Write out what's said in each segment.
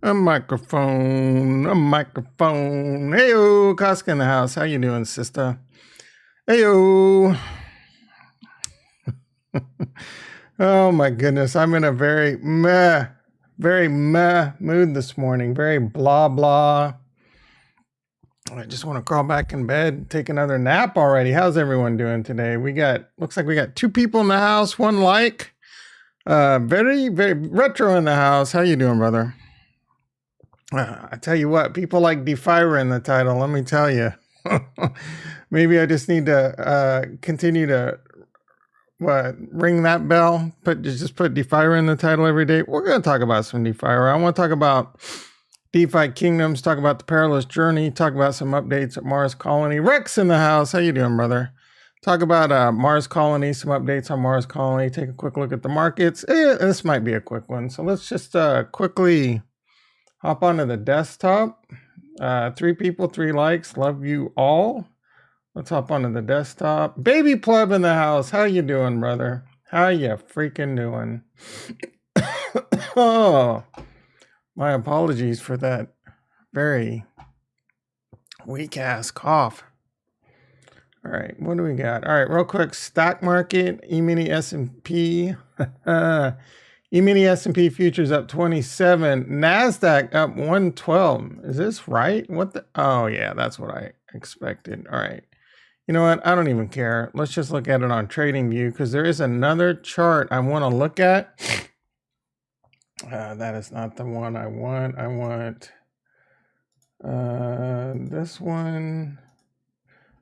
A microphone, a microphone. Heyo, Casca in the house. How you doing, sister? Heyo. Oh my goodness, I'm in a very meh mood this morning. Very blah blah. I just want to crawl back in bed, take another nap already. How's everyone doing today? Looks like we got 2 people in the house, 1 like. Very retro in the house. How you doing, brother? I tell you what, people like Defier in the title. Let me tell you. Maybe I just need to continue to ring that bell. Just put Defier in the title every day. We're going to talk about some Defier. I want to talk about Defikingdoms, talk about the perilous journey, talk about some updates at Mars Colony. Rex in the house. How you doing, brother? Talk about Mars Colony, some updates on Mars Colony. Take a quick look at the markets. This might be a quick one. So let's just quickly hop onto the desktop. 3 people, 3 likes. Love you all. Let's hop onto the desktop. Baby Pleb in the house. How you doing, brother? How you freaking doing? Oh, my apologies for that very weak-ass cough. All right, what do we got? All right, real quick, stock market, E-mini S&P. E-mini S&P futures up 27. NASDAQ up 112. Is this right? What the? Oh, yeah, that's what I expected. All right. You know what? I don't even care. Let's just look at it on TradingView because there is another chart I want to look at. That is not the one I want. I want this one.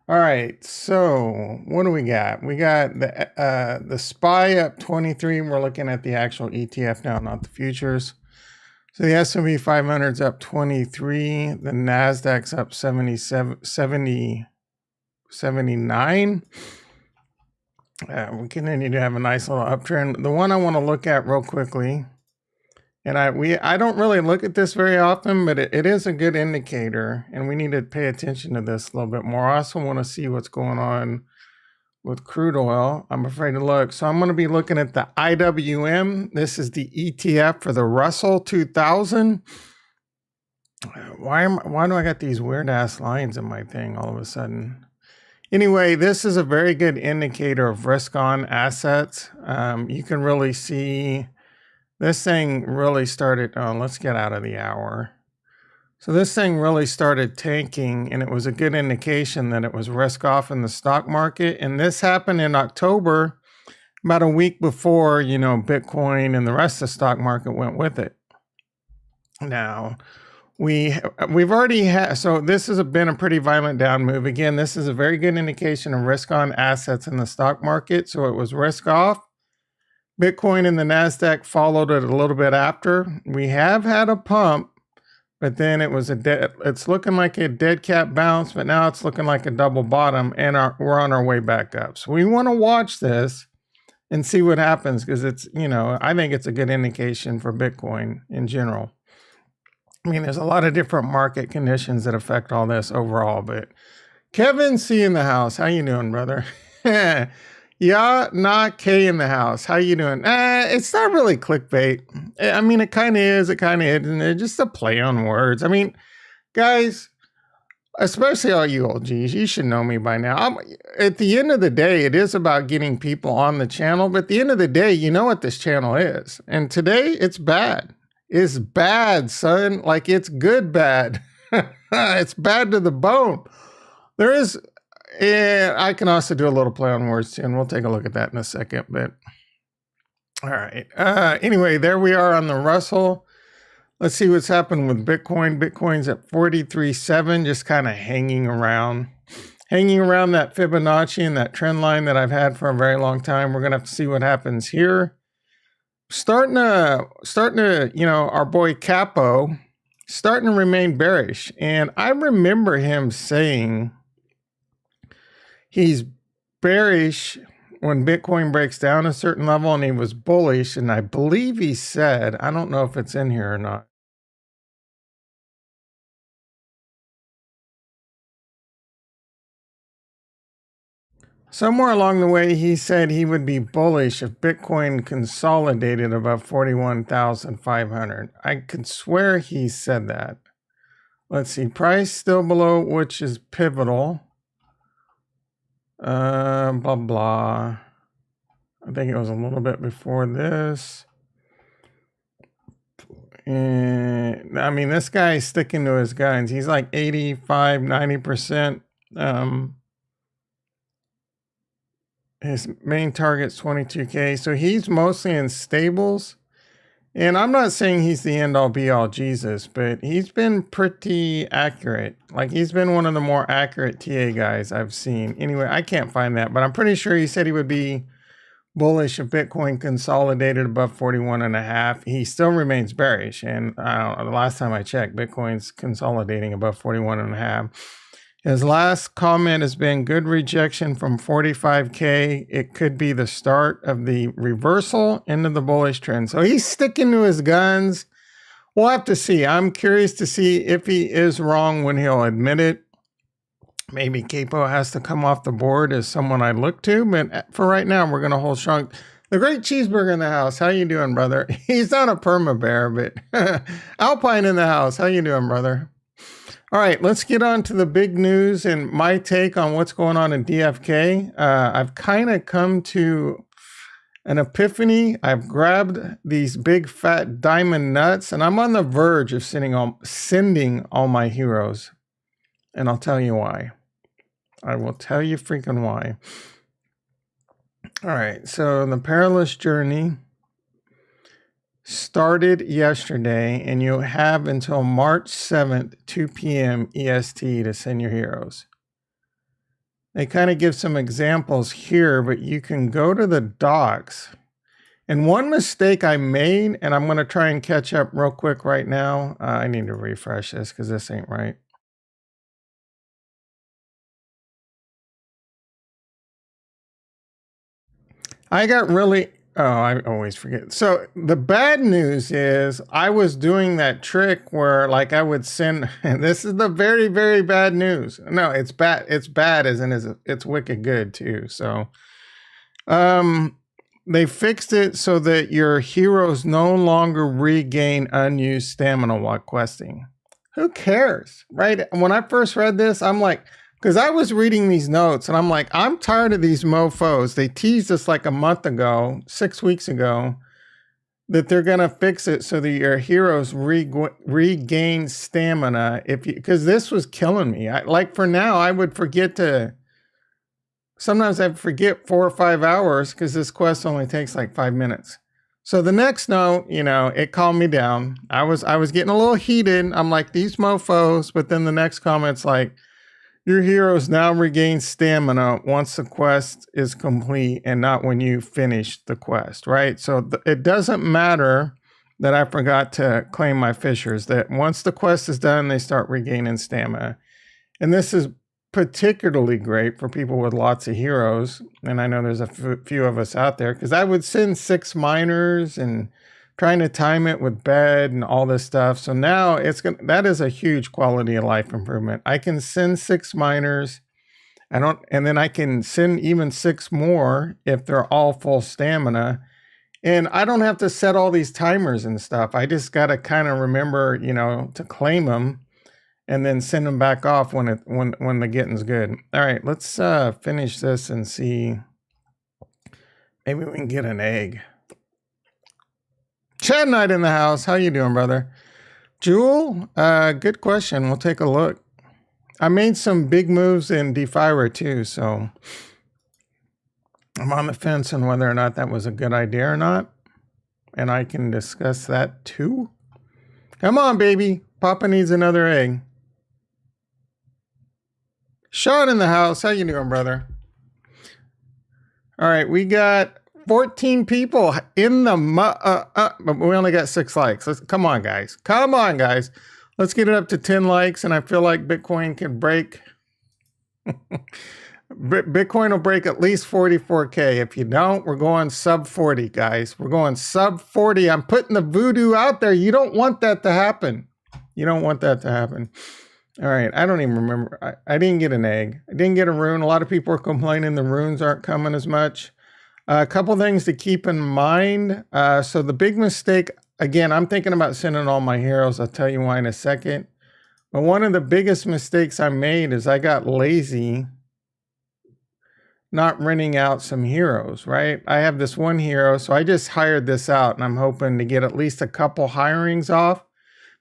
All right, so what do we got? We got the SPY up 23. We're looking at the actual ETF now, not the futures. So the S&P 500 is up 23. The NASDAQ's up 79. We continue to have a nice little uptrend. The one I want to look at real quickly, and I don't really look at this very often, but it is a good indicator, and we need to pay attention to this a little bit more. I also want to see what's going on with crude oil. I'm afraid to look. So I'm going to be looking at the IWM. This is the ETF for the Russell 2000. Why do I got these weird ass lines in my thing all of a sudden? Anyway, this is a very good indicator of risk on assets. You can really see this thing really started. Oh, let's get out of the hour. So this thing really started tanking, and it was a good indication that it was risk off in the stock market. And this happened in October, about a week before, Bitcoin and the rest of the stock market went with it. Now, we've already had, so this has been a pretty violent down move. Again, this is a very good indication of risk on assets in the stock market. So it was risk off. Bitcoin and the NASDAQ followed it a little bit after. We have had a pump, but then it was it's looking like a dead cat bounce, but now it's looking like a double bottom, and we're on our way back up. So we want to watch this and see what happens, because it's, I think it's a good indication for Bitcoin in general. I mean, there's a lot of different market conditions that affect all this overall, but Kevin C in the house. How you doing, brother? Yeah, not K in the house. How you doing? It's not really clickbait. I mean, it kind of is. It kind of isn't. It's just a play on words. I mean, guys, especially all you OGs, you should know me by now. At the end of the day, it is about getting people on the channel. But at the end of the day, you know what this channel is. And today, it's bad. It's bad, son. Like, it's good bad. It's bad to the bone. There is... Yeah, I can also do a little play on words too, and we'll take a look at that in a second. But all right. Anyway, there we are on the Russell. Let's see what's happened with Bitcoin. Bitcoin's at 43.7, just kind of hanging around that Fibonacci and that trend line that I've had for a very long time. We're gonna have to see what happens here. Starting to, our boy Capo starting to remain bearish, and I remember him saying he's bearish when Bitcoin breaks down a certain level, and he was bullish. And I believe he said, I don't know if it's in here or not. Somewhere along the way, he said he would be bullish if Bitcoin consolidated above 41,500. I could swear he said that. Let's see, price still below, which is pivotal. Blah, blah. I think it was a little bit before this. And I mean, this guy is sticking to his guns. He's like 85, 90%. His main target's 22K. So he's mostly in stables. And I'm not saying he's the end all be all Jesus, but he's been pretty accurate. Like he's been one of the more accurate TA guys I've seen. Anyway, I can't find that, but I'm pretty sure he said he would be bullish if Bitcoin consolidated above 41.5. He still remains bearish. And the last time I checked, Bitcoin's consolidating above 41.5. His last comment has been good rejection from 45K. It could be the start of the reversal into the bullish trend. So he's sticking to his guns. We'll have to see. I'm curious to see if he is wrong when he'll admit it. Maybe Capo has to come off the board as someone I look to. But for right now, we're going to hold strong. The Great Cheeseburger in the house. How you doing, brother? He's not a perma bear, but Alpine in the house. How you doing, brother? All right, let's get on to the big news and my take on what's going on in DFK. I've kind of come to an epiphany. I've grabbed these big fat diamond nuts and I'm on the verge of sending all my heroes. And I'll tell you why. I will tell you freaking why. All right, so the perilous journey started yesterday, and you have until March 7th, 2 p.m. EST to send your heroes. They kind of give some examples here, but you can go to the docs. And one mistake I made, and I'm going to try and catch up real quick right now. I need to refresh this because this ain't right. I got really... Oh, I always forget. So the bad news is I was doing that trick where like I would send, and this is the very, very bad news. No, it's bad. It's bad as in it's wicked good too. So they fixed it so that your heroes no longer regain unused stamina while questing. Who cares, right? When I first read this, I'm like, because I was reading these notes and I'm like, I'm tired of these mofos. They teased us like a month ago, 6 weeks ago, that they're going to fix it so that your heroes regain stamina. Because this was killing me. Like for now, I would forget sometimes I forget 4 or 5 hours because this quest only takes like 5 minutes. So the next note, it calmed me down. I was getting a little heated. I'm like, these mofos. But then the next comment's like, your heroes now regain stamina once the quest is complete and not when you finish the quest, right? So it doesn't matter that I forgot to claim my fishers, that once the quest is done, they start regaining stamina. And this is particularly great for people with lots of heroes. And I know there's a few of us out there because I would send 6 miners and trying to time it with bed and all this stuff. So now that is a huge quality of life improvement. I can send 6 miners. And then I can send even 6 more if they're all full stamina. And I don't have to set all these timers and stuff. I just got to kind of remember, to claim them and then send them back off when the getting's good. All right, let's finish this and see. Maybe we can get an egg. Chad Knight in the house. How you doing, brother? Jewel, good question. We'll take a look. I made some big moves in Defirer too, so I'm on the fence on whether or not that was a good idea or not. And I can discuss that too. Come on, baby. Papa needs another egg. Sean in the house. How you doing, brother? All right, we got 14 people in the but we only got 6 likes. Come on, guys. Come on, guys. Let's get it up to 10 likes, and I feel like Bitcoin can break. Bitcoin will break at least 44K. If you don't, we're going sub 40, guys. We're going sub 40. I'm putting the voodoo out there. You don't want that to happen. You don't want that to happen. All right, I don't even remember. I didn't get an egg. I didn't get a rune. A lot of people are complaining the runes aren't coming as much. A couple things to keep in mind. So the big mistake, again, I'm thinking about sending all my heroes. I'll tell you why in a second. But one of the biggest mistakes I made is I got lazy not renting out some heroes, right? I have this one hero, so I just hired this out and I'm hoping to get at least a couple hirings off.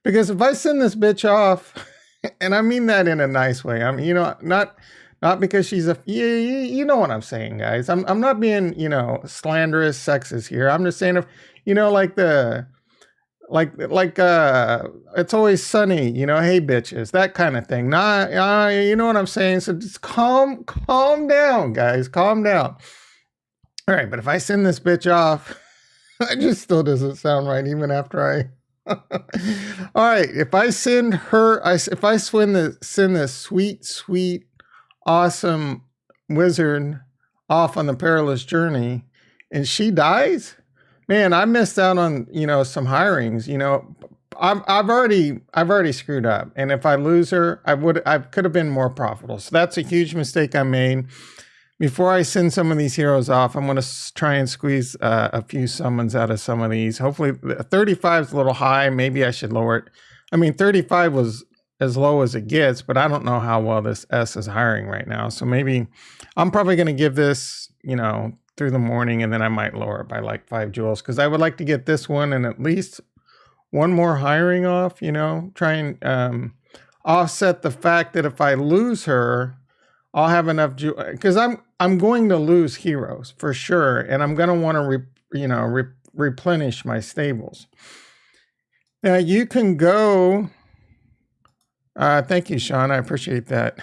Because if I send this bitch off, and I mean that in a nice way, I mean, not because she's a, you know what I'm saying, guys. I'm not being, slanderous, sexist here. I'm just saying if, like it's always sunny, hey bitches, that kind of thing. Nah, you know what I'm saying? So just calm down, guys, calm down. All right, but if I send this bitch off, it just still doesn't sound right even after I all right, if I send her, if I send this sweet, awesome wizard off on the perilous journey, and she dies, man, I missed out on some hirings. I've already screwed up, and if I lose her, I could have been more profitable. So that's a huge mistake I made. Before I send some of these heroes off, I'm going to try and squeeze a few summons out of some of these. Hopefully, 35 is a little high. Maybe I should lower it. I mean, 35 was as low as it gets, but I don't know how well this S is hiring right now. So maybe I'm probably going to give this, through the morning, and then I might lower it by like 5 jewels because I would like to get this one and at least one more hiring off, try and offset the fact that if I lose her, I'll have enough because I'm going to lose heroes for sure, and I'm going to want to replenish my stables. Now you can go. Thank you, Sean. I appreciate that.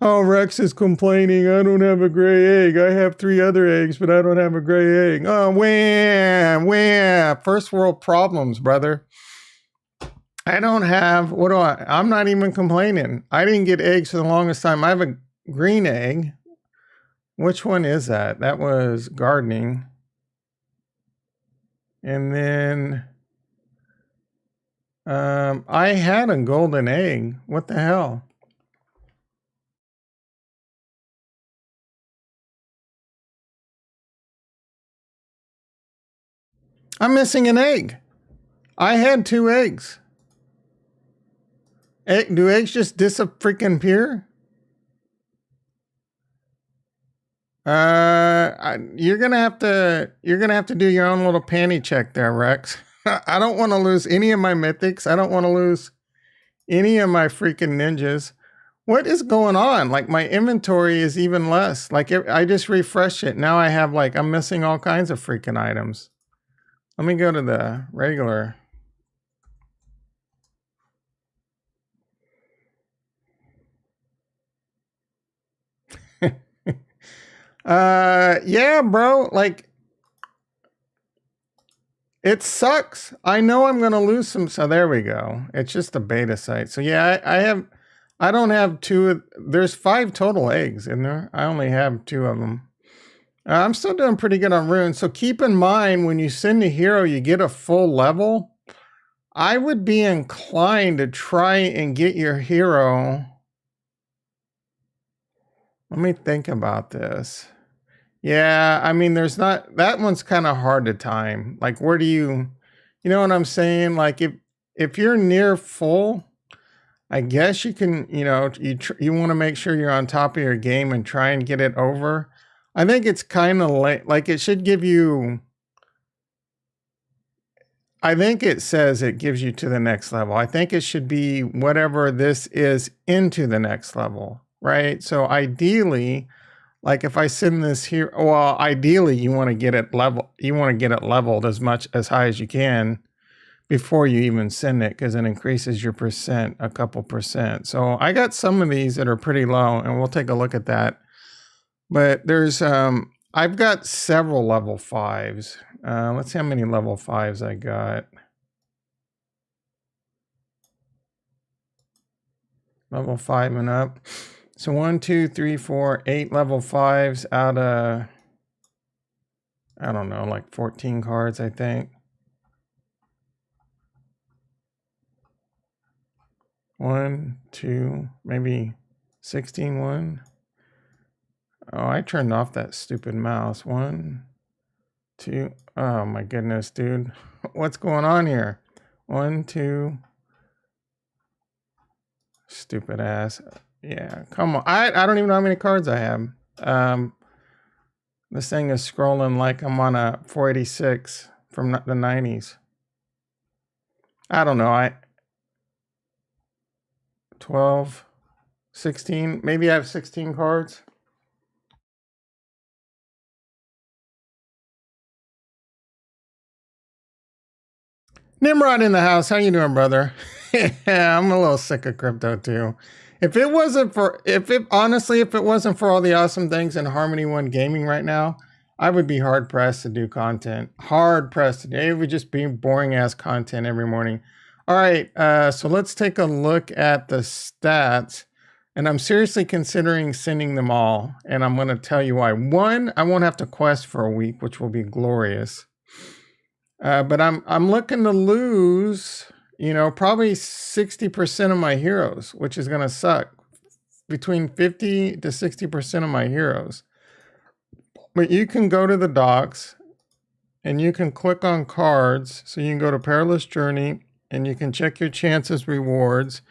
Oh, Rex is complaining. I don't have a gray egg. I have 3 other eggs, but I don't have a gray egg. Oh, wham. First world problems, brother. I don't have. I'm not even complaining. I didn't get eggs for the longest time. I have a green egg. Which one is that? That was gardening. And then I had a golden egg. What the hell? I'm missing an egg. I had 2 eggs. Do eggs just disappear? You're gonna have to do your own little panty check there, Rex. I don't want to lose any of my mythics. I don't want to lose any of my freaking ninjas. What is going on? Like my inventory is even less. Like I just refreshed it. Now I have I'm missing all kinds of freaking items. Let me go to the regular. Yeah, bro. It sucks. I know I'm going to lose some. So there we go. It's just a beta site. So yeah, I don't have 2. There's 5 total eggs in there. I only have 2 of them. I'm still doing pretty good on runes. So keep in mind when you send a hero, you get a full level. I would be inclined to try and get your hero. Let me think about this. Yeah, I mean, there's not, that one's kind of hard to time. Like, where do you know what I'm saying? Like, if you're near full, I guess you can, you want to make sure you're on top of your game and try and get it over. I think it's kind of late. Like, it should give you, I think it says it gives you to the next level. I think it should be whatever this is into the next level, right? So ideally, like if I send this here, well, ideally you want to get it leveled as high as you can before you even send it, because it increases your percent a couple percent. So I got some of these that are pretty low, and we'll take a look at that. But there's I've got several level 5s. Let's see how many level 5s I got. Level 5 and up. So 1, 2, 3, 4, 8 level 5s out of, I don't know, like 14 cards, I think. 1, 2, maybe 16, 1. Oh, I turned off that stupid mouse. 1, 2. Oh my goodness, dude. What's going on here? 1, 2. Stupid ass. Yeah, come on. I don't even know how many cards I have. This thing is scrolling like I'm on a 486 from the 90s. I don't know. 12, 16. Maybe I have 16 cards. Nimrod in the house. How you doing, brother? Yeah, I'm a little sick of crypto too. If it wasn't for all the awesome things in Harmony One Gaming right now, I would be hard pressed to do content. Hard pressed to do. It would just be boring ass content every morning. All right, so let's take a look at the stats. And I'm seriously considering sending them all. And I'm going to tell you why. One, I won't have to quest for a week, which will be glorious. But I'm looking to lose, probably 60% of my heroes, which is going to suck. Between 50 to 60% of my heroes. But you can go to the docs and you can click on cards. So you can go to Perilous Journey and you can check your chances rewards.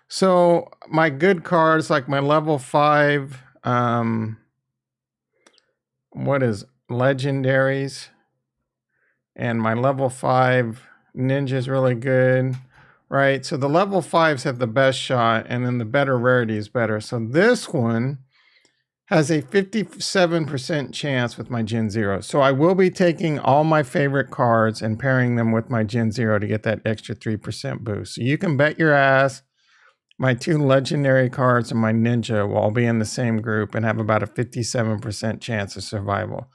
So my good cards, like my level 5, legendaries, and my level 5 ninja is really good, right? So the level 5s have the best shot, and then the better rarity is better. So this one has a 57% chance with my Gen 0. So I will be taking all my favorite cards and pairing them with my Gen 0 to get that extra 3% boost. So you can bet your ass my 2 legendary cards and my ninja will all be in the same group and have about a 57% chance of survival.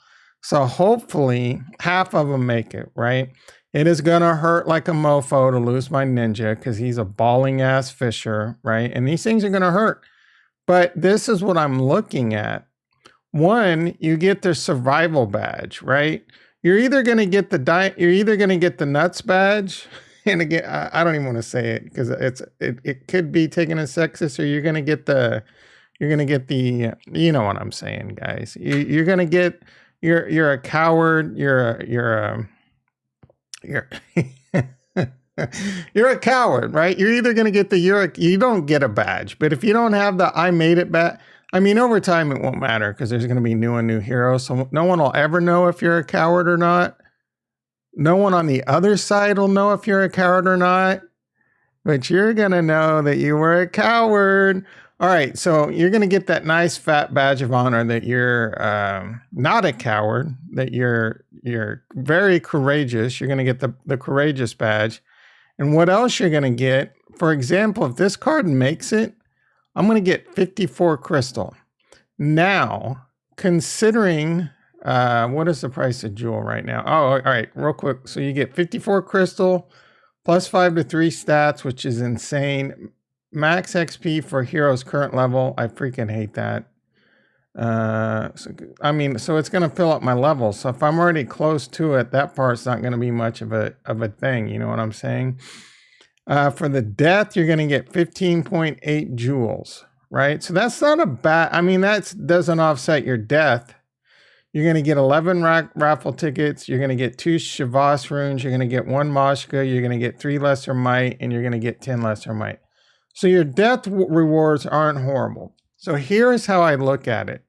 So hopefully half of them make it, right? It is going to hurt like a mofo to lose my ninja because he's a balling ass fisher, right? And these things are going to hurt. But this is what I'm looking at. One, you get the survival badge, right? You're either going to get the nuts badge. And again, I don't even want to say it because it could be taken as sexist, or you're gonna get the you know what I'm saying, guys. You're gonna get you're a coward. You're you're a coward, right? You're either gonna get you don't get a badge, but if you don't have the I made it badge, I mean, over time it won't matter because there's gonna be new and new heroes, so no one will ever know if you're a coward or not. No one on the other side will know if you're a coward or not, but you're going to know that you were a coward. All right, so you're going to get that nice fat badge of honor that you're not a coward, that you're very courageous. You're going to get the courageous badge. And what else you're going to get, for example, if this card makes it, I'm going to get 54 crystal. Now, considering... what is the price of jewel right now? Oh, all right, real quick. So you get 54 crystal, plus 5 to 3 stats, which is insane. Max XP for hero's current level. I freaking hate that. So it's going to fill up my level. So if I'm already close to it, that part's not going to be much of a thing. You know what I'm saying? For the death, you're going to get 15.8 jewels, right? So that's not a bad, that doesn't offset your death. You're going to get 11 raffle tickets. You're going to get 2 Shavas runes. You're going to get 1 Moshka. You're going to get 3 Lesser Might. And you're going to get 10 Lesser Might. So your death rewards aren't horrible. So here's how I look at it.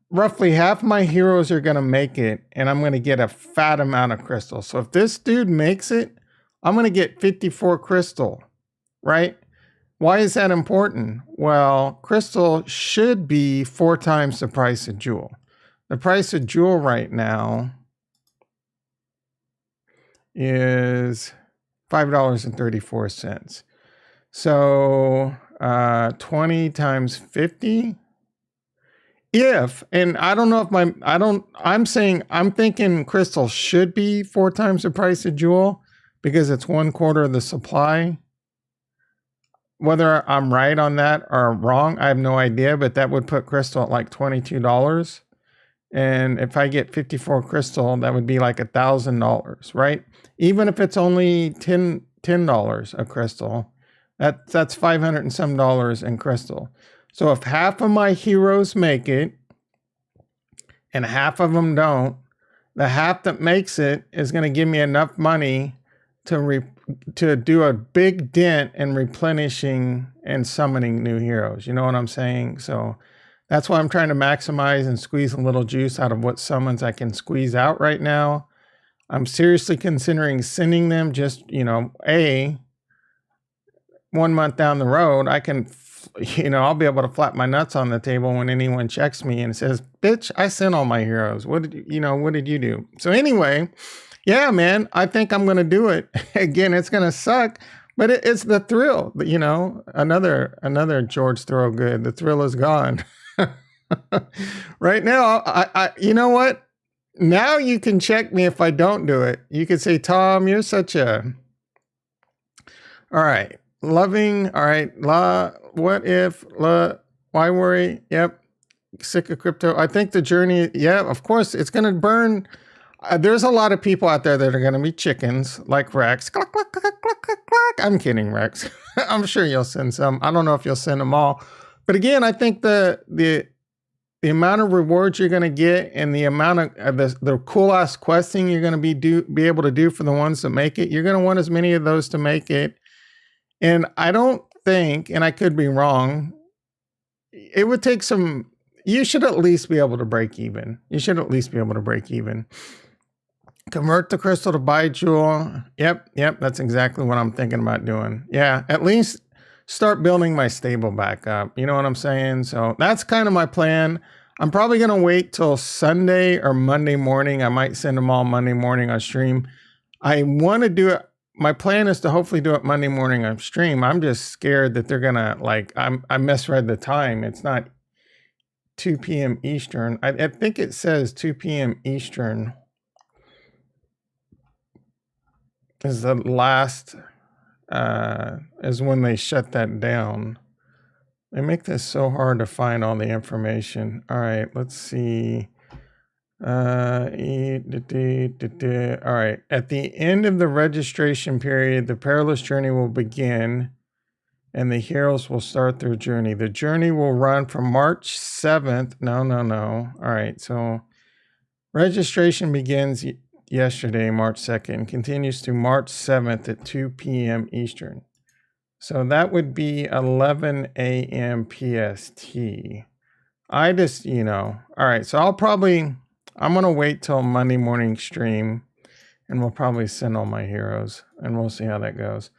Roughly half my heroes are going to make it. And I'm going to get a fat amount of crystal. So if this dude makes it, I'm going to get 54 crystal. Right? Why is that important? Well, crystal should be 4 times the price of jewel. The price of jewel right now is $5.34. So 20 times 50. And I don't know if I'm thinking crystal should be 4 times the price of jewel because it's 1/4 of the supply. Whether I'm right on that or wrong, I have no idea, but that would put crystal at like $22. And if I get 54 crystal, that would be like $1,000, right? Even if it's only $10 a crystal, That's 500 and some dollars in crystal. So if half of my heroes make it and half of them don't, the half that makes it is going to give me enough money to do a big dent in replenishing and summoning new heroes. You know what I'm saying? So that's why I'm trying to maximize and squeeze a little juice out of what summons I can squeeze out right now. I'm seriously considering sending them just, 1 month down the road, I can, I'll be able to flap my nuts on the table when anyone checks me and says, bitch, I sent all my heroes. What did what did you do? So anyway, yeah, man, I think I'm going to do it. Again, it's going to suck, but it's the thrill. Another George Thorogood. The thrill is gone. Right now, I you know what? Now you can check me if I don't do it. You could say, Tom, you're such a... All right. Loving. All right. What if? Why worry? Yep. Sick of crypto. I think the journey... Yeah, of course, it's going to burn... there's a lot of people out there that are going to be chickens, like Rex. Cluck, cluck, cluck, cluck, cluck, cluck. I'm kidding, Rex. I'm sure you'll send some. I don't know if you'll send them all. But again, I think the amount of rewards you're going to get and the amount of the cool ass questing you're going to be able to do for the ones that make it, you're going to want as many of those to make it. And I don't think, and I could be wrong, it would take some... You should at least be able to break even. Convert the crystal to buy jewel. Yep, that's exactly what I'm thinking about doing. Yeah, at least start building my stable back up. You know what I'm saying? So that's kind of my plan. I'm probably going to wait till Sunday or Monday morning. I might send them all Monday morning on stream. I want to do it. My plan is to hopefully do it Monday morning on stream. I'm just scared that they're going to I misread the time. It's not 2 p.m. Eastern. I think it says 2 p.m. Eastern is the last, is when they shut that down. They make this so hard to find all the information. All right, let's see. All right, at the end of the registration period, the perilous journey will begin and the heroes will start their journey. The journey will run from March 7th. No. All right, so registration begins yesterday, March 2nd, continues to March 7th at 2 p.m. Eastern. So that would be 11 a.m. PST. I just, all right, so I'm going to wait till Monday morning stream and we'll probably send all my heroes and we'll see how that goes.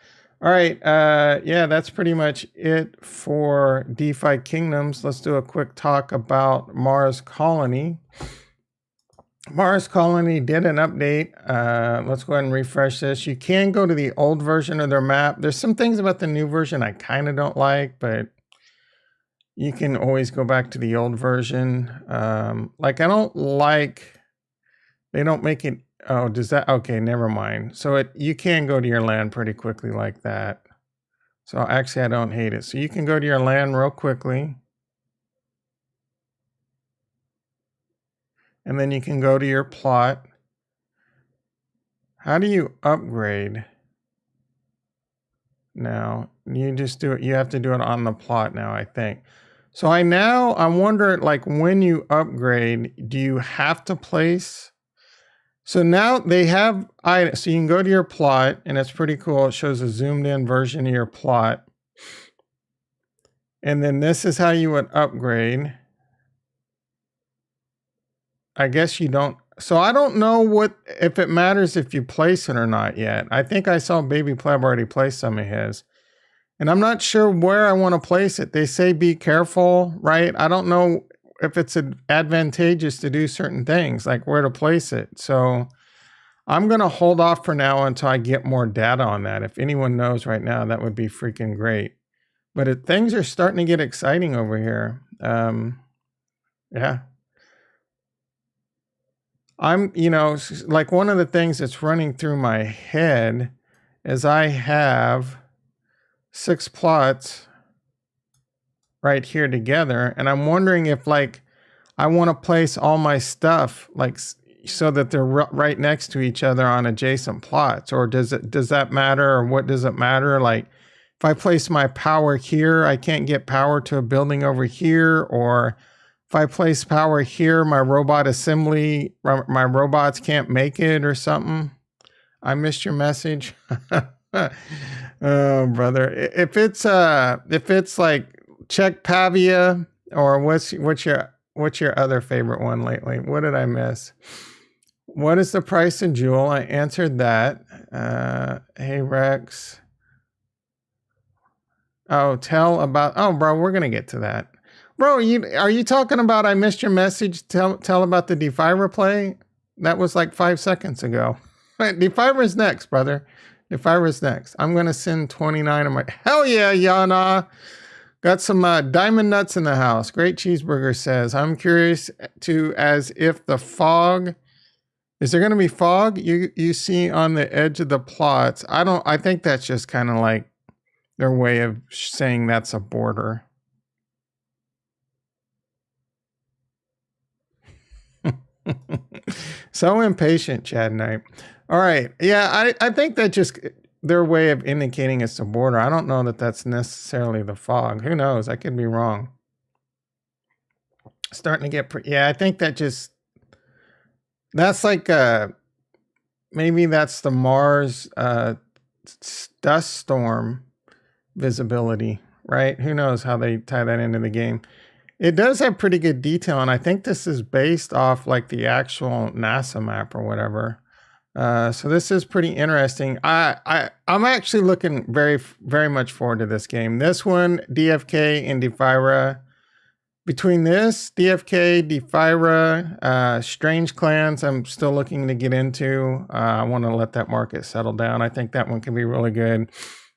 All right, yeah, that's pretty much it for DeFi Kingdoms. Let's do a quick talk about Mars Colony. Mars Colony did an update. Let's go ahead and refresh this. You can go to the old version of their map. There's some things about the new version I kind of don't like, but you can always go back to the old version. I don't like, they don't make it, oh, does that, okay, never mind. So you can go to your land pretty quickly like that. So actually I don't hate it. So you can go to your land real quickly. And then you can go to your plot. How do you upgrade? Now, you just do it. You have to do it on the plot now, I think. So I wonder, when you upgrade, do you have to place? So now they have, so you can go to your plot and it's pretty cool. It shows a zoomed in version of your plot. And then this is how you would upgrade. I guess you don't. So I don't know if it matters if you place it or not yet. I think I saw Baby Pleb already place some of his. And I'm not sure where I want to place it. They say be careful, right? I don't know if it's advantageous to do certain things, like where to place it. So I'm going to hold off for now until I get more data on that. If anyone knows right now, that would be freaking great. But things are starting to get exciting over here. Yeah. I'm, one of the things that's running through my head is I have 6 plots right here together. And I'm wondering if I want to place all my stuff so that they're right next to each other on adjacent plots, or does that matter, or what does it matter? If if I place my power here, I can't get power to a building over here, or if I place power here, my robot assembly, my robots can't make it or something. I missed your message. Oh, brother. If it's like check Pavia, or what's your other favorite one lately? What did I miss? What is the price in Joule? I answered that. Hey Rex. Oh, tell about. Oh, bro, we're gonna get to that. Bro, are you talking about? I missed your message. Tell about the Defiver play. That was like 5 seconds ago. Defiver's next, brother. Defiver's next. I'm gonna send 29 of my. Hell yeah, Yana. Got some diamond nuts in the house. Great Cheeseburger says, I'm curious as if the fog. Is there going to be fog you see on the edge of the plots? I think that's just kind of like their way of saying that's a border. So impatient, Chad Knight. All right. Yeah, I think that just their way of indicating it's a border. I don't know that that's necessarily the fog. Who knows? I could be wrong. Starting to get yeah, I think that's like maybe that's the Mars dust storm visibility, right? Who knows how they tie that into the game. It does have pretty good detail, and I think this is based off like the actual NASA map or whatever. So this is pretty interesting. I'm actually looking very, very much forward to this game. This one, DFK and Defira. Between this, DFK, Defira, Strange Clans, I'm still looking to get into. I want to let that market settle down. I think that one can be really good.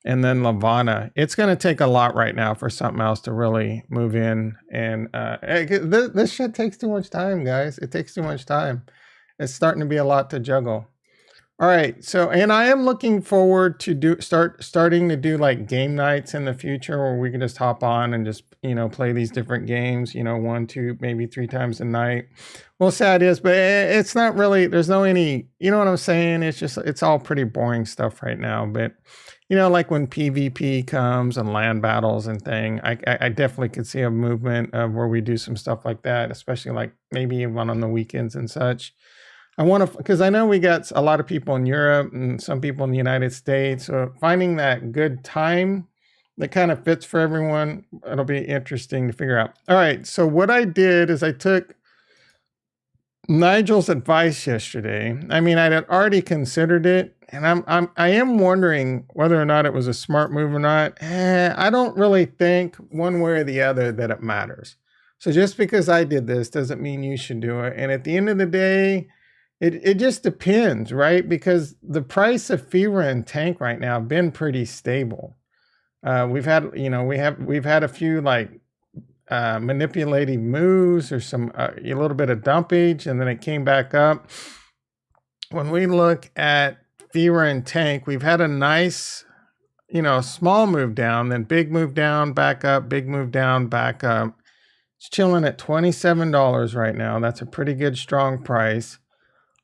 And then Lavana. It's going to take a lot right now for something else to really move in. And this shit takes too much time, guys. It takes too much time. It's starting to be a lot to juggle. All right, so, and I am looking forward to starting to do like game nights in the future where we can just hop on and just, play these different games, 1, 2, maybe 3 times a night. We'll see how it is, but it's not really, there's no any, you know what I'm saying? It's all pretty boring stuff right now, but like when PvP comes and land battles and thing, I definitely could see a movement of where we do some stuff like that, especially like maybe even on the weekends and such. I want to, because I know we got a lot of people in Europe and some people in the United States. So finding that good time that kind of fits for everyone, it'll be interesting to figure out. All right. So what I did is I took Nigel's advice yesterday. I mean, I had already considered it, and I am wondering whether or not it was a smart move or not. I don't really think one way or the other that it matters. So just because I did this doesn't mean you should do it. And at the end of the day, it just depends, right? Because the price of Fever and Tank right now have been pretty stable. We've had, we've had a few like manipulative moves or some a little bit of dumpage, and then it came back up. When we look at Fever and Tank, we've had a nice, small move down, then big move down, back up, big move down, back up. It's chilling at $27 right now. That's a pretty good, strong price.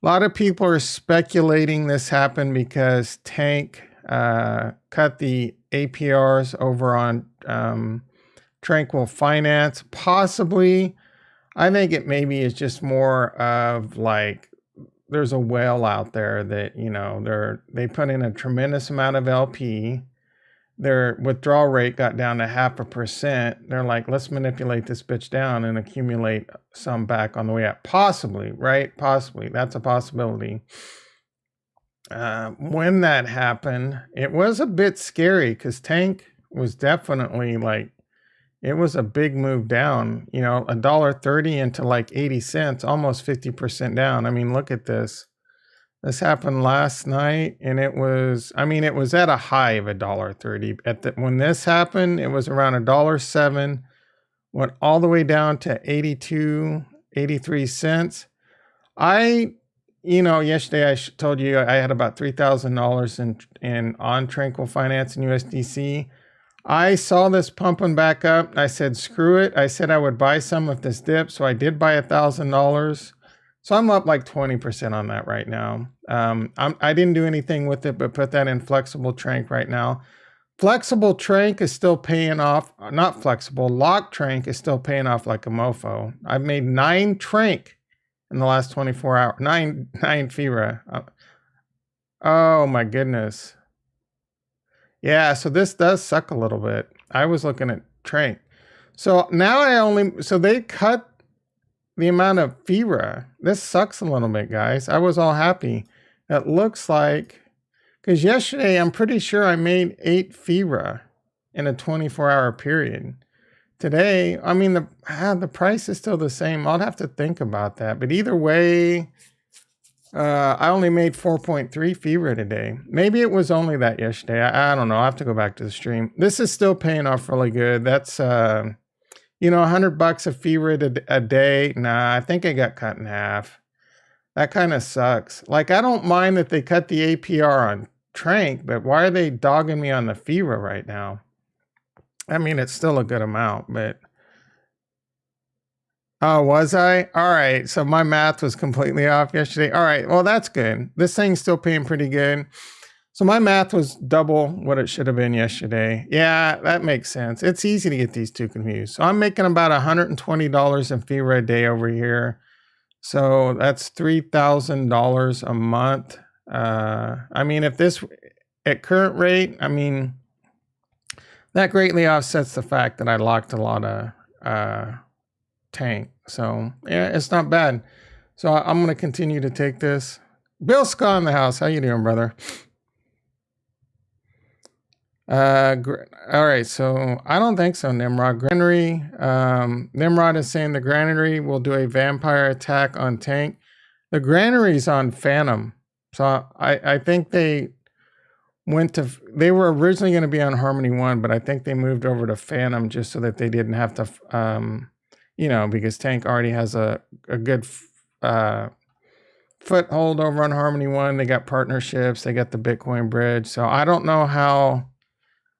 A lot of people are speculating this happened because Tank cut the APRs over on Tranquil Finance. Possibly. I think it maybe is just more of like there's a whale out there that, they put in a tremendous amount of LP. Their withdrawal rate got down to 0.5%. They're like, let's manipulate this bitch down and accumulate some back on the way up. Possibly, right? Possibly. That's a possibility. When that happened, it was a bit scary because Tank was definitely like, it was a big move down, $1.30 into like 80 cents, almost 50% down. I mean, look at this. This happened last night, and it was at a high of $1.30. When this happened, it was around $1.07, went all the way down to 82, 83 cents. Yesterday I told you I had about $3,000 in on Tranquil Finance and USDC. I saw this pumping back up. I said, screw it. I said I would buy some if this dipped, so I did buy $1,000. So I'm up like 20% on that right now. I didn't do anything with it, but put that in flexible trank right now. Flexible Trank is still paying off. Not flexible. Lock Trank is still paying off like a mofo. I've made 9 Trank in the last 24 hours. 9 FIRA. Oh my goodness. Yeah, so this does suck a little bit. I was looking at Trank. So now so they cut the amount of FIRA. This sucks a little bit, guys. I was all happy. It looks like, because yesterday I'm pretty sure I made 8 FIRA in a 24-hour period. Today, I mean, the price is still the same. I'll have to think about that. But either way, I only made 4.3 FIRA today. Maybe it was only that yesterday. I don't know. I'll have to go back to the stream. This is still paying off really good. That's, $100 a FIRA a day. Nah, I think it got cut in half. That kind of sucks. Like, I don't mind that they cut the APR on Trank, but why are they dogging me on the FIRA right now? I mean, it's still a good amount, but... Oh, was I? All right. So my math was completely off yesterday. All right. Well, that's good. This thing's still paying pretty good. So my math was double what it should have been yesterday. Yeah, that makes sense. It's easy to get these two confused. So I'm making about $120 in FIRA a day over here. So that's $3,000 a month. I mean, if this at current rate, I mean, that greatly offsets the fact that I locked a lot of Tank. So yeah, it's not bad. So I'm going to continue to take this. Bill Scott in the house. How you doing, brother? All right. So I don't think so, Nimrod. Granary. Nimrod is saying the Granary will do a vampire attack on Tank. The Granary's on Phantom. So I think they were originally going to be on Harmony 1, but I think they moved over to Phantom just so that they didn't have to, because Tank already has a good foothold over on Harmony 1. They got partnerships. They got the Bitcoin bridge. So I don't know how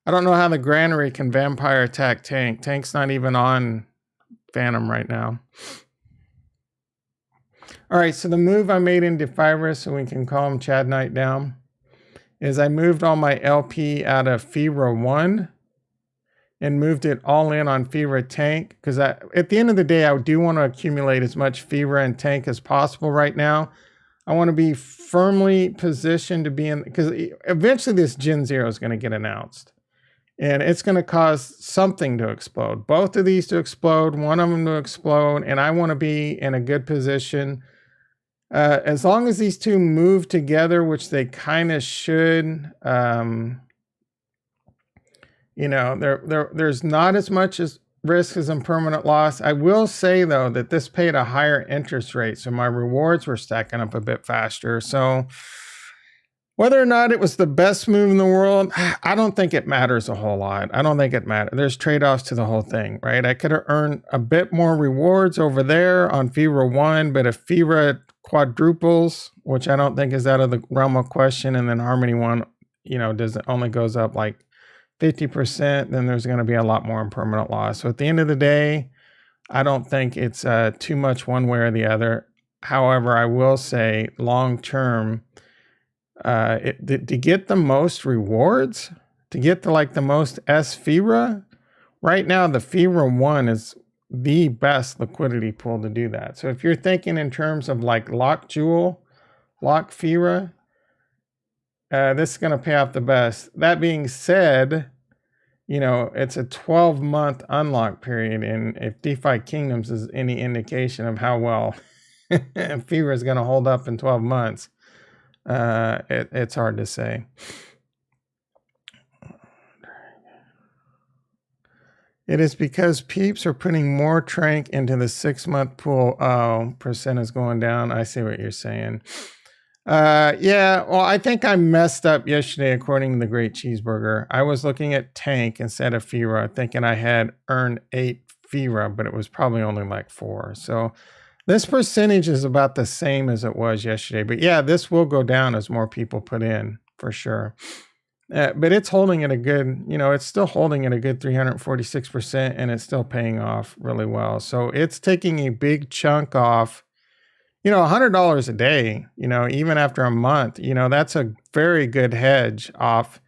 the Granary can vampire attack Tank. Tank's not even on Phantom right now. All right, so the move I made into FIRA, so we can calm Chad Knight down, is I moved all my LP out of FIRA 1 and moved it all in on FIRA Tank, because at the end of the day, I do want to accumulate as much FIRA and Tank as possible right now. I want to be firmly positioned to be in, because eventually this Gen 0 is going to get announced. And it's going to cause something to explode. Both of these to explode, one of them to explode, and I want to be in a good position. As long as these two move together, which they kind of should, there's not as much as risk as impermanent loss. I will say, though, that this paid a higher interest rate, so my rewards were stacking up a bit faster. So whether or not it was the best move in the world, I don't think it matters a whole lot. I don't think it matters. There's trade-offs to the whole thing, right? I could have earned a bit more rewards over there on FIRA 1, but if FIRA quadruples, which I don't think is out of the realm of question, and then Harmony 1, only goes up like 50%, then there's going to be a lot more impermanent loss. So at the end of the day, I don't think it's too much one way or the other. However, I will say long-term, to get the most rewards, to get to like the most FIRA, right now the FIRA 1 is the best liquidity pool to do that. So if you're thinking in terms of like lock jewel, lock FIRA, this is going to pay off the best. That being said, it's a 12-month unlock period, and if Defikingdoms is any indication of how well FIRA is going to hold up in 12 months, it's hard to say. It is because peeps are putting more Trank into the 6-month pool. Oh, percent is going down. I see what you're saying. Yeah, well, I think I messed up yesterday according to the Great Cheeseburger. I was looking at Tank instead of FIRA, thinking I had earned 8 FIRA, but it was probably only like 4. So this percentage is about the same as it was yesterday. But yeah, this will go down as more people put in, for sure. But it's holding at a good, it's still holding at a good 346%, and it's still paying off really well. So it's taking a big chunk off, $100 a day, even after a month, that's a very good hedge off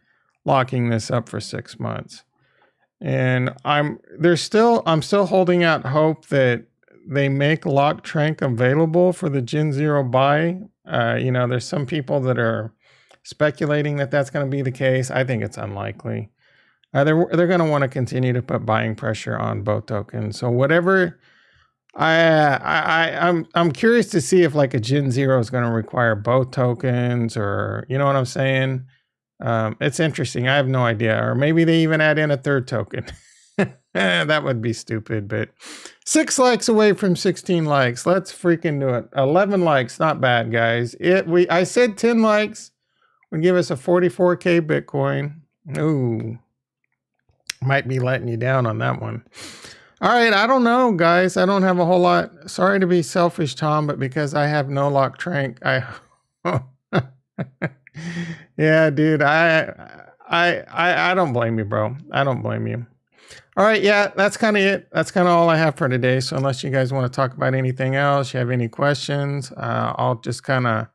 locking this up for 6 months. And I'm still holding out hope that they make Lock Trank available for the Gen Zero buy. There's some people that are speculating that that's going to be the case. I think it's unlikely. They're going to want to continue to put buying pressure on both tokens. So whatever, I'm curious to see if like a Gen Zero is going to require both tokens, or you know what I'm saying. It's interesting. I have no idea. Or maybe they even add in a third token. That would be stupid, but 6 likes away from 16 likes. Let's freaking do it. 11 likes, not bad, guys. I said 10 likes would give us a 44K Bitcoin. Ooh, might be letting you down on that one. All right, I don't know, guys. I don't have a whole lot. Sorry to be selfish, Tom, but because I have no Lock Trank, yeah, dude, I don't blame you, bro. I don't blame you. All right, yeah, that's kind of it. That's kind of all I have for today. So unless you guys want to talk about anything else, you have any questions, I'll just kind of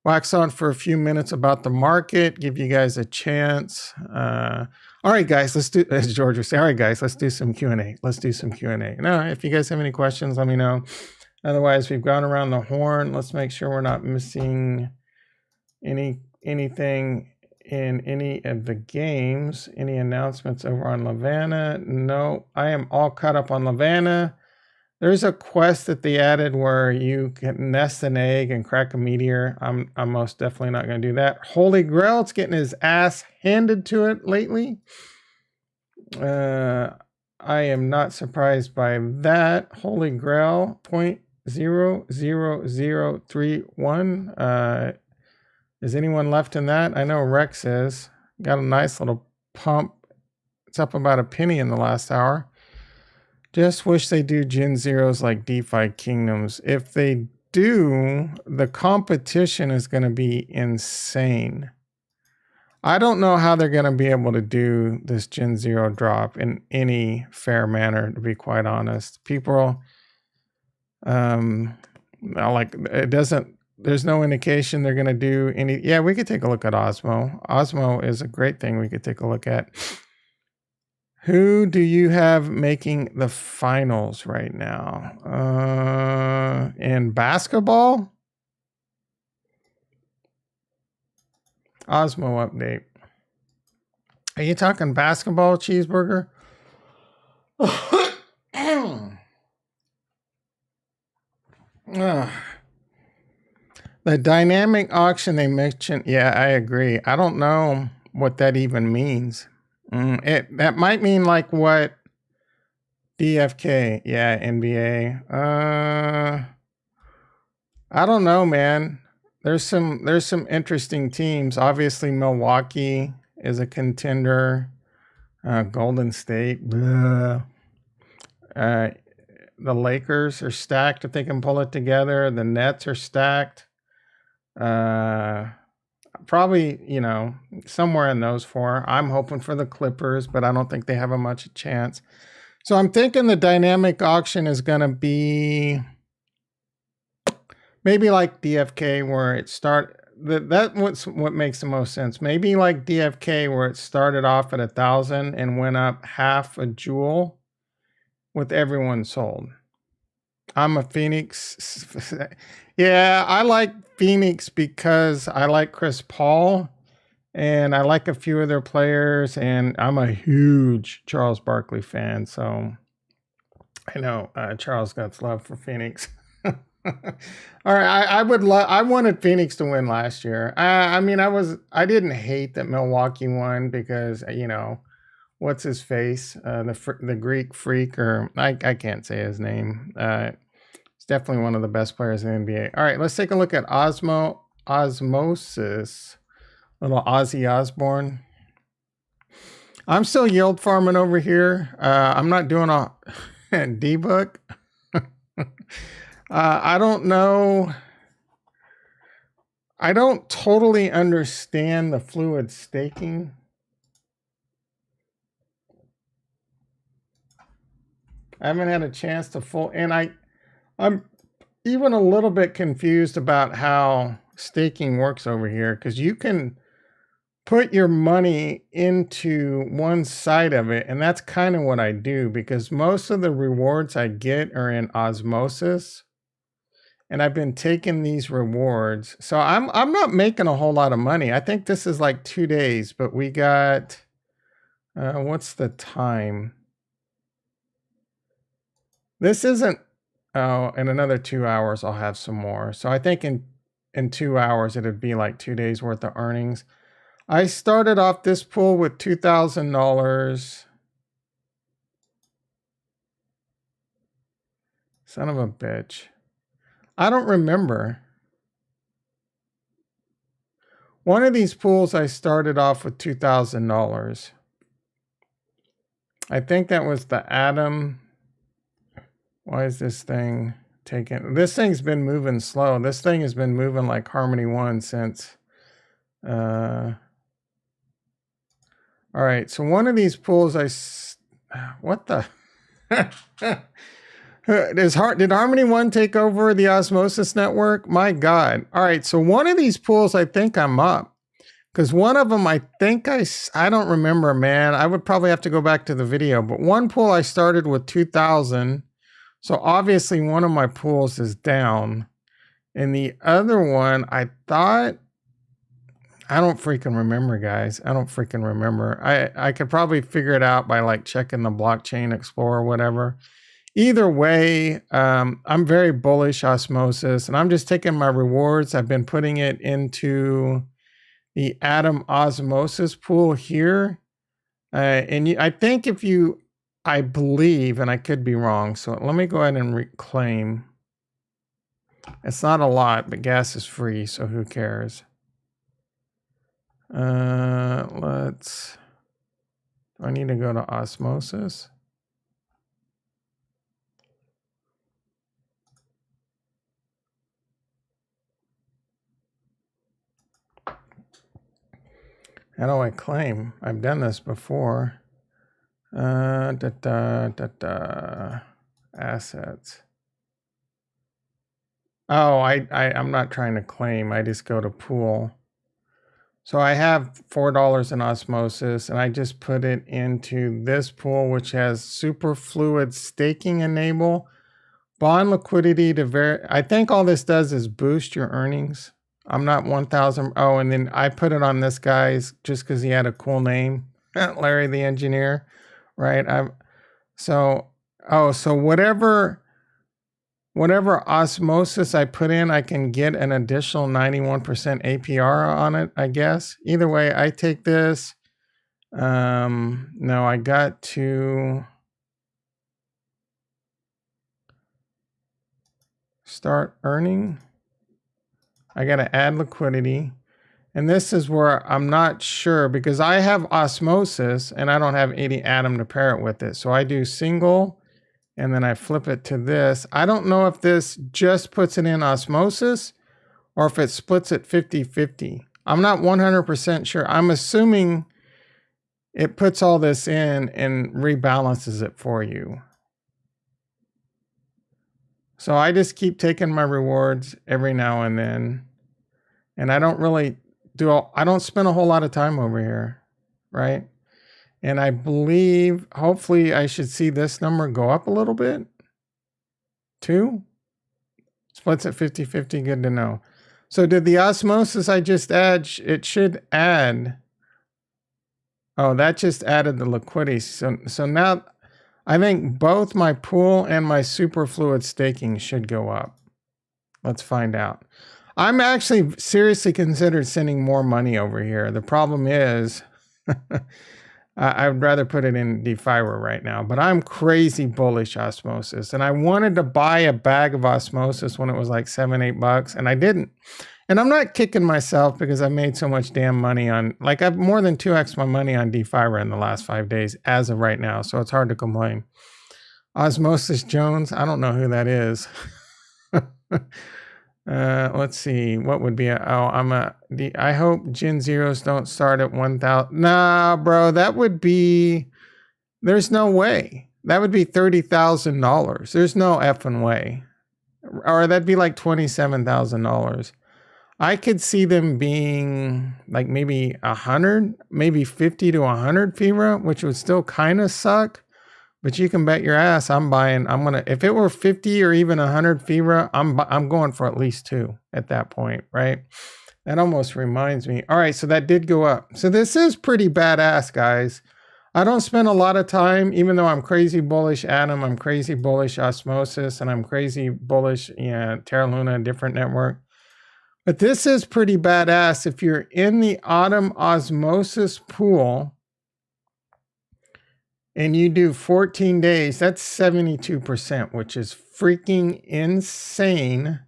wax on for a few minutes about the market, give you guys a chance. All right, guys, let's do, as George would say, all right, guys, let's do some Q&A. Let's do some Q&A. Now, if you guys have any questions, let me know. Otherwise, we've gone around the horn. Let's make sure we're not missing anything in any of the games. Any announcements over on Lavana? No, I am all caught up on Lavana. There's a quest that they added where you can nest an egg and crack a meteor. I'm most definitely not going to do that. Holy Grail, it's getting his ass handed to it lately. I am not surprised by that. Holy Grail 0.00031. Is anyone left in that? I know Rex is. Got a nice little pump. It's up about a penny in the last hour. Just wish they do Gen Zeros like Defikingdoms. If they do, the competition is going to be insane. I don't know how they're going to be able to do this Gen Zero drop in any fair manner, to be quite honest. People, like, it doesn't, there's no indication they're going to do any. Yeah, we could take a look at Osmo. Osmo is a great thing we could take a look at. Who do you have making the finals right now? In basketball? Osmo update. Are you talking basketball, Cheeseburger? The dynamic auction they mentioned, yeah, I agree. I don't know what that even means. That might mean like what DFK, yeah, NBA. I don't know, man. There's some interesting teams. Obviously, Milwaukee is a contender. Golden State. The Lakers are stacked if they can pull it together. The Nets are stacked. Probably, somewhere in those four. I'm hoping for the Clippers, but I don't think they have a much chance. So I'm thinking the dynamic auction is going to be maybe like DFK, where it that's what makes the most sense. Maybe like DFK, where it started off at 1,000 and went up half a jewel with everyone sold. I'm a Phoenix. Yeah, I like Phoenix because I like Chris Paul and I like a few of their players, and I'm a huge Charles Barkley fan. So I know Charles got love for Phoenix. All right, I wanted Phoenix to win last year. I didn't hate that Milwaukee won because what's his face, the Greek freak, or I can't say his name. He's definitely one of the best players in the NBA. All right, let's take a look at Osmosis, little Ozzy Osbourne. I'm still yield farming over here. I'm not doing a D-book. I don't know. I don't totally understand the fluid staking. I haven't had a chance to and I'm even a little bit confused about how staking works over here, because you can put your money into one side of it, and that's kind of what I do, because most of the rewards I get are in osmosis, and I've been taking these rewards. So I'm not making a whole lot of money. I think this is like 2 days, but we got what's the time? This isn't, oh, in another 2 hours I'll have some more. So I think in 2 hours it'd be like 2 days worth of earnings. I started off this pool with $2,000. Son of a bitch. I don't remember. One of these pools I started off with $2,000. I think that was the Atom. Why is this thing taking? This thing's been moving slow. This thing has been moving like Harmony 1 since. All right, so one of these pools what the? Did Harmony 1 take over the osmosis network? My God. All right, so one of these pools, I think I'm up. Because one of them, I think I don't remember, man. I would probably have to go back to the video. But one pool I started with 2,000. So obviously one of my pools is down. And the other one, I thought, I don't freaking remember, guys. I don't freaking remember. I could probably figure it out by like checking the blockchain explorer or whatever. Either way, I'm very bullish osmosis, and I'm just taking my rewards. I've been putting it into the Atom osmosis pool here. I think I believe, and I could be wrong, so let me go ahead and reclaim. It's not a lot, but gas is free, so who cares? Do I need to go to osmosis? How do I claim? I've done this before. Assets. Oh, I'm not trying to claim. I just go to pool. So I have $4 in osmosis, and I just put it into this pool, which has superfluid staking enable, bond liquidity to I think all this does is boost your earnings. I'm not 1,000. Oh, and then I put it on this guy's just because he had a cool name, Larry the engineer, right? So whatever osmosis I put in, I can get an additional 91% APR on it, I guess. Either way, I take this. No, I got to start earning. I got to add liquidity. And this is where I'm not sure, because I have osmosis and I don't have 80 Atom to pair it with it. So I do single and then I flip it to this. I don't know if this just puts it in osmosis or if it splits it 50-50. I'm not 100% sure. I'm assuming it puts all this in and rebalances it for you. So I just keep taking my rewards every now and then. And I don't really I don't spend a whole lot of time over here, right? And I believe, hopefully I should see this number go up a little bit. 2? Splits at 50-50, good to know. So did the osmosis I just add, it should add, oh, that just added the liquidity. So now I think both my pool and my superfluid staking should go up. Let's find out. I'm actually seriously considered sending more money over here. The problem is, I would rather put it in Defiber right now, but I'm crazy bullish osmosis. And I wanted to buy a bag of osmosis when it was like $7-8, and I didn't. And I'm not kicking myself because I made so much damn money on, like I've more than 2x my money on Defiber in the last 5 days as of right now. So it's hard to complain. Osmosis Jones, I don't know who that is. Let's see, what would be I hope Gen Zeros don't start at 1,000. Nah, bro, that would be, there's no way. That would be $30,000. There's no effing way. Or that'd be like $27,000. I could see them being like maybe 100, maybe 50 to 100 FIRA, which would still kind of suck. But you can bet your ass I'm gonna, if it were 50 or even 100 FIRA, I'm going for at least 2 at that point, right? That almost reminds me. All right, so that did go up. So this is pretty badass, guys. I don't spend a lot of time, even though I'm crazy bullish Atom, I'm crazy bullish Osmosis, and I'm crazy bullish Terra Luna, different network. But this is pretty badass. If you're in the Atom Osmosis pool and you do 14 days, that's 72%, which is freaking insane,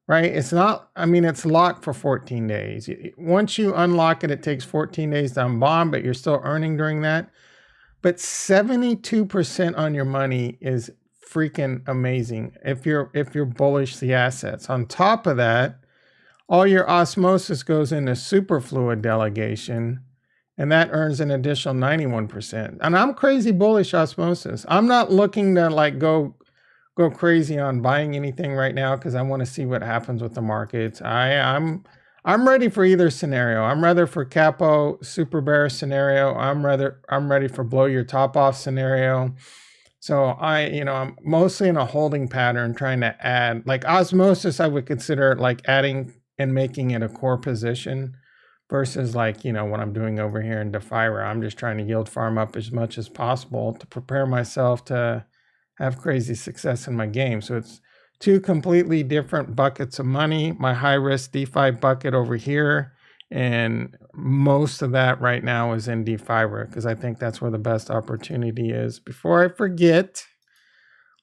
right? It's not, I mean, it's locked for 14 days. Once you unlock it, it takes 14 days to unbond, but you're still earning during that. But 72% on your money is freaking amazing if you're bullish the assets. On top of that, all your osmosis goes into superfluid delegation, and that earns an additional 91%. And I'm crazy bullish osmosis. I'm not looking to like go crazy on buying anything right now because I want to see what happens with the markets. I'm ready for either scenario. I'm ready for capo super bear scenario. I'm ready for blow your top off scenario. So I'm mostly in a holding pattern trying to add, like osmosis I would consider like adding and making it a core position versus like, what I'm doing over here in Defira. I'm just trying to yield farm up as much as possible to prepare myself to have crazy success in my game. So it's 2 completely different buckets of money. My high risk DeFi bucket over here, and most of that right now is in Defira because I think that's where the best opportunity is. Before I forget,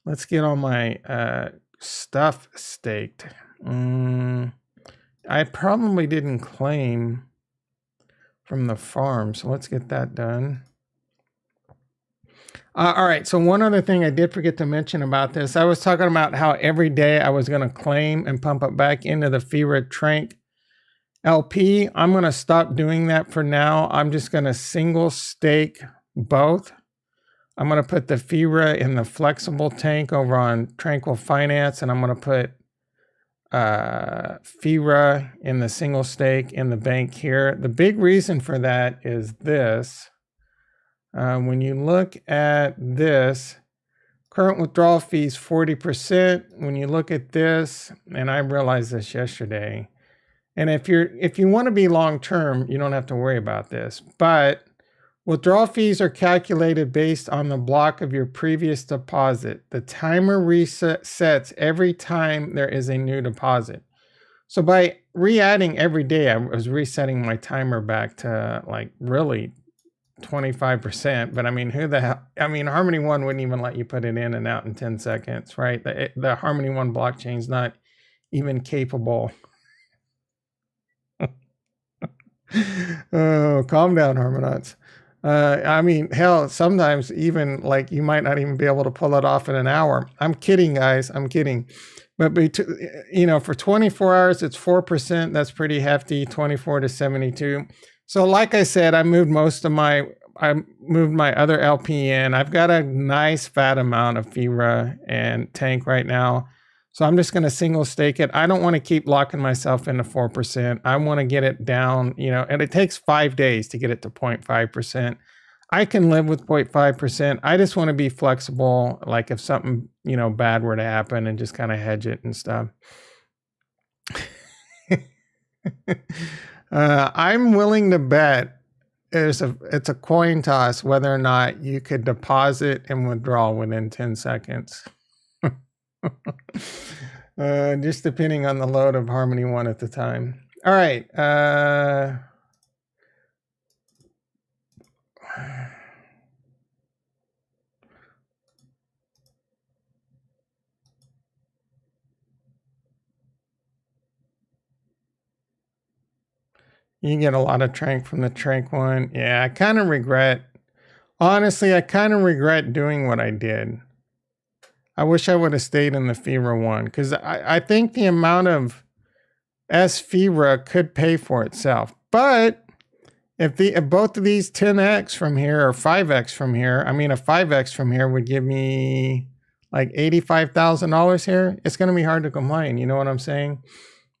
let's get all my stuff staked. I probably didn't claim from the farm, so let's get that done. All right, so one other thing I did forget to mention about this, I was talking about how every day I was going to claim and pump it back into the FIRA Trank LP. I'm going to stop doing that for now. I'm just going to single stake both. I'm going to put the FIRA in the flexible tank over on Tranquil Finance, and I'm going to put FIRA in the single stake in the bank here. The big reason for that is this. When you look at this, current withdrawal fees 40%. When you look at this, and I realized this yesterday, and if you want to be long term, you don't have to worry about this. But withdrawal fees are calculated based on the block of your previous deposit. The timer resets every time there is a new deposit. So by re-adding every day, I was resetting my timer back to like really 25%. But I mean, who the hell? I mean, Harmony One wouldn't even let you put it in and out in 10 seconds, right? The Harmony One blockchain is not even capable. Oh, calm down, Harmonauts. I mean, hell, sometimes even like you might not even be able to pull it off in an hour. I'm kidding, guys. I'm kidding. But for 24 hours, it's 4%. That's pretty hefty. 24 to 72. So, like I said, I moved my other LP in. I've got a nice fat amount of FIRA and Tank right now. So I'm just going to single stake it. I don't want to keep locking myself into 4%. I want to get it down, and it takes 5 days to get it to 0.5%. I can live with 0.5%. I just want to be flexible. Like if something, bad were to happen and just kind of hedge it and stuff. I'm willing to bet it's a coin toss whether or not you could deposit and withdraw within 10 seconds. Just depending on the load of Harmony One at the time. All right. You get a lot of Trank from the Trank one. Yeah, I kind of regret. Honestly, I kind of regret doing what I did. I wish I would have stayed in the FIRA one because I think the amount of S-FIRA could pay for itself. But if both of these 10x from here or 5x from here, I mean a 5x from here would give me like $85,000 here, it's going to be hard to complain. You know what I'm saying?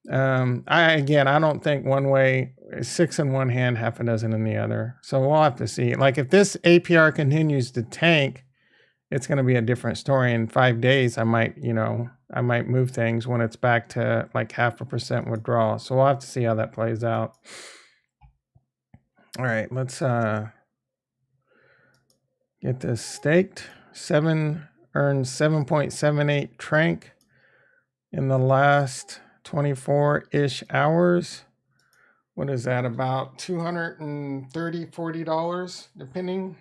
I don't think one way, six in one hand, half a dozen in the other. So we'll have to see. Like if this APR continues to tank, it's going to be a different story. In 5 days, I might move things when it's back to like 0.5% withdrawal. So we'll have to see how that plays out. All right, let's get this staked. Earned 7.78 trank in the last 24-ish hours. What is that, about $230, $40, depending?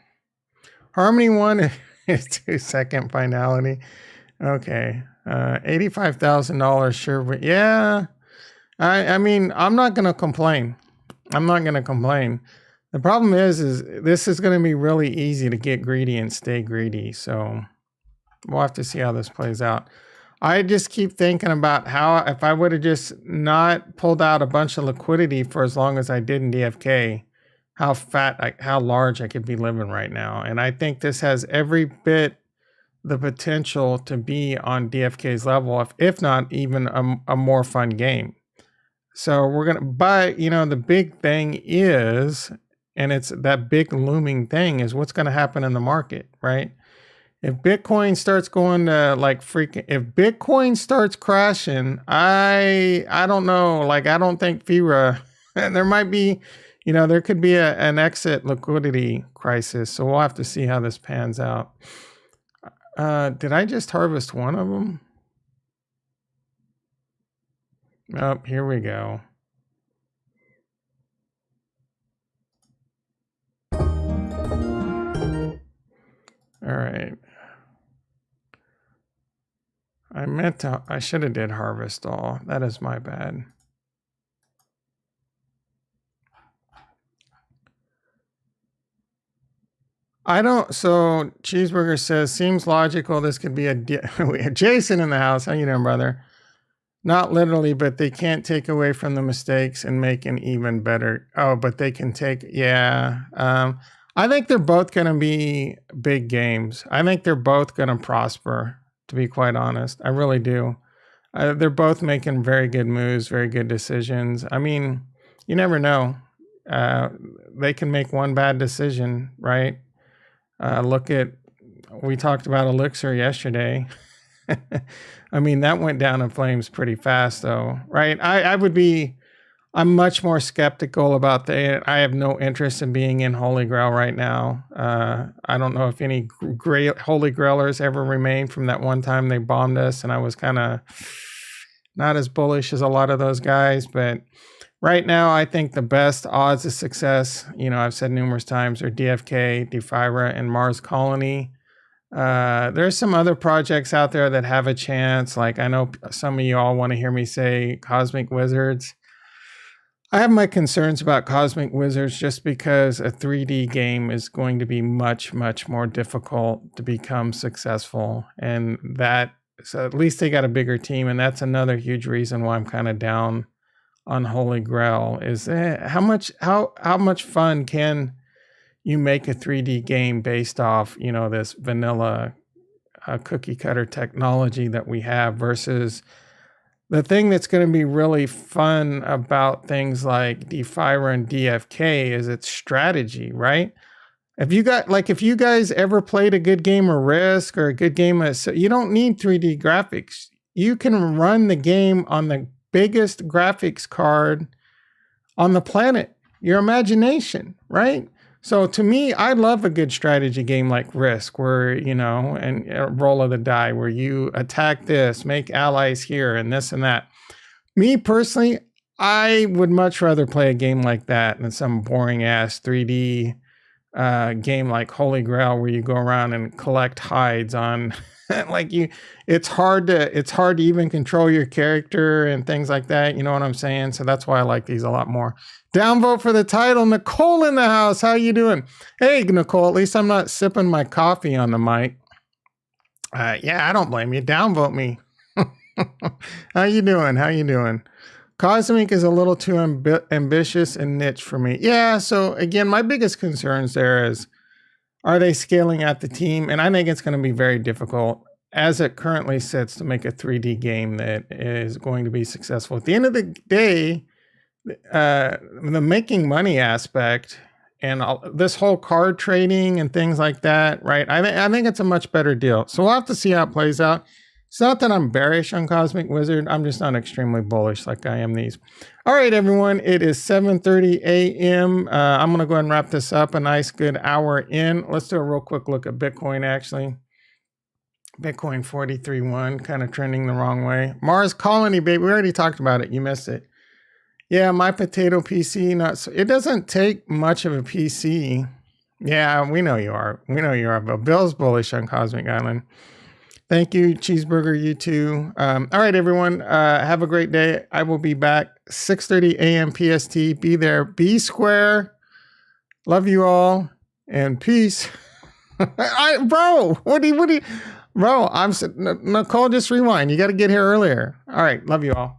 Harmony 1 is 2-second finality. Okay, $85,000 sure. Yeah, I mean, I'm not going to complain. The problem is this is going to be really easy to get greedy and stay greedy. So we'll have to see how this plays out. I just keep thinking about how if I would have just not pulled out a bunch of liquidity for as long as I did in DFK, how large I could be living right now. And I think this has every bit the potential to be on DFK's level, if not even a more fun game. So but the big thing is, and it's that big looming thing is what's going to happen in the market, right? If Bitcoin starts going to if Bitcoin starts crashing, I don't know. Like, I don't think FIRA, there might be, there could be an exit liquidity crisis. So we'll have to see how this pans out. Did I just harvest one of them? Oh, here we go. All right. I should have did harvest all. That is my bad. So Cheeseburger says, seems logical. This could be Jason in the house. How you doing, brother? Not literally, but they can't take away from the mistakes and make an even better. Oh, but they can take, yeah. I think they're both going to be big games. I think they're both going to prosper, to be quite honest. I really do. They're both making very good moves, very good decisions. I mean, you never know. They can make one bad decision, right? We talked about Elixir yesterday. I mean, that went down in flames pretty fast, though, right? I'm much more skeptical about I have no interest in being in Holy Grail right now. I don't know if any great Holy Grailers ever remained from that one time they bombed us, and I was kind of not as bullish as a lot of those guys. But right now, I think the best odds of success, I've said numerous times, are DFK, Defira, and Mars Colony. There's some other projects out there that have a chance. Like, I know some of you all want to hear me say Cosmic Wizards. I have my concerns about Cosmic Wizards just because a 3D game is going to be much, much more difficult to become successful. So at least they got a bigger team. And that's another huge reason why I'm kind of down on Holy Grail is how much fun can you make a 3D game based off, this vanilla cookie cutter technology that we have versus the thing that's going to be really fun about things like Defira and DFK is its strategy, right? If you guys ever played a good game of Risk or a good game of, you don't need 3D graphics. You can run the game on the biggest graphics card on the planet, your imagination, right? So to me, I love a good strategy game like Risk, where, and a roll of the die, where you attack this, make allies here, and this and that. Me personally, I would much rather play a game like that than some boring ass 3D game like Holy Grail, where you go around and collect hides on it's hard to even control your character and things like that. You know what I'm saying? So that's why I like these a lot more. Downvote for the title. Nicole in the house. How you doing? Hey, Nicole, at least I'm not sipping my coffee on the mic. Yeah, I don't blame you. Downvote me. How you doing? Cosmic is a little too ambitious and niche for me. Yeah, so again, my biggest concerns there is, are they scaling out the team? And I think it's going to be very difficult. as it currently sits to make a 3D game that is going to be successful. At the end of the day, the making money aspect and this whole card trading and things like that, right? I think it's a much better deal. So we'll have to see how it plays out. It's not that I'm bearish on Cosmic Wizard. I'm just not extremely bullish like I am these. All right, everyone. It is 7:30 a.m. I'm going to go ahead and wrap this up. A nice good hour in. Let's do a real quick look at Bitcoin, actually. Bitcoin 43.1, kind of trending the wrong way. Mars Colony, baby. We already talked about it. You missed it. Yeah, my potato PC. Not so, it doesn't take much of a PC. Yeah, we know you are. We know you are. But Bill's bullish on Cosmic Island. Thank you, Cheeseburger, you too. All right, everyone. Have a great day. I will be back 6:30 a.m. PST. Be there. Be square. Love you all. And peace. Bro, what do you, Bro, Nicole, just rewind. You got to get here earlier. All right. Love you all.